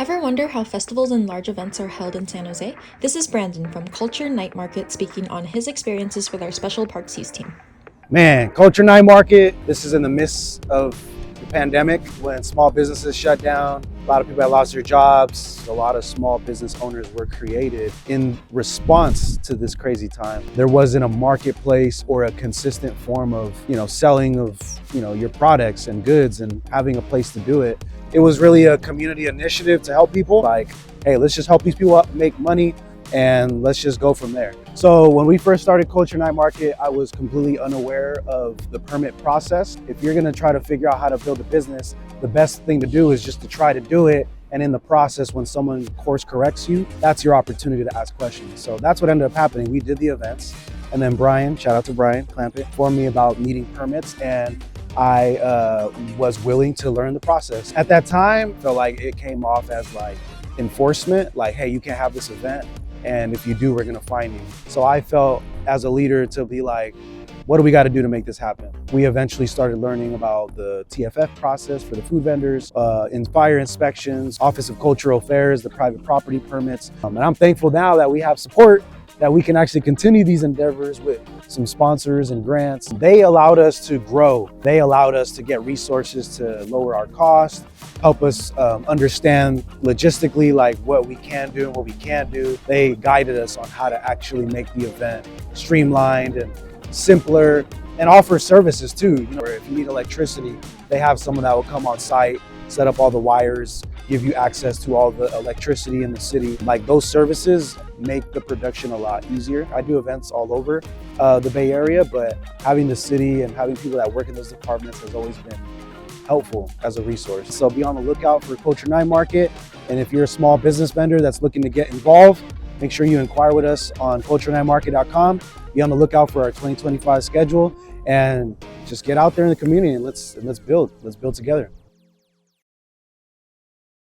Ever wonder how festivals and large events are held in San Jose? This is Brandon from Culture Night Market speaking on his experiences with our special Parks Use team. Man, Culture Night Market, this is in the midst of the pandemic when small businesses shut down. A lot of people had lost their jobs. A lot of small business owners were created in response to this crazy time. There wasn't a marketplace or a consistent form of, selling of, your products and goods and having a place to do it. It was really a community initiative to help people like, hey, let's just help these people up, make money, and let's just go from there. So when we first started Culture Night Market, I was completely unaware of the permit process. If you're gonna try to figure out how to build a business, the best thing to do is just to try to do it. And in the process, when someone course corrects you, that's your opportunity to ask questions. So that's what ended up happening. We did the events, and then Brian, shout out to Brian Clampett, informed me about needing permits, and I was willing to learn the process. At that time, felt like it came off as like enforcement, like, hey, you can't have this event, and if you do, we're gonna fine you. So I felt as a leader to be like, what do we gotta do to make this happen? We eventually started learning about the TFF process for the food vendors, fire inspections, Office of Cultural Affairs, the private property permits. And I'm thankful now that we have support that we can actually continue these endeavors with some sponsors and grants. They allowed us to grow. They allowed us to get resources to lower our costs, help us understand logistically like what we can do and what we can't do. They guided us on how to actually make the event streamlined and simpler, and offer services too. If you need electricity, they have someone that will come on site, set up all the wires, give you access to all the electricity in the city. Like, those services make the production a lot easier. I do events all over the Bay Area, but having the city and having people that work in those departments has always been helpful as a resource. So be on the lookout for Culture Night Market. And if you're a small business vendor that's looking to get involved, make sure you inquire with us on culturenightmarket.com. Be on the lookout for our 2025 schedule, and just get out there in the community and let's build together.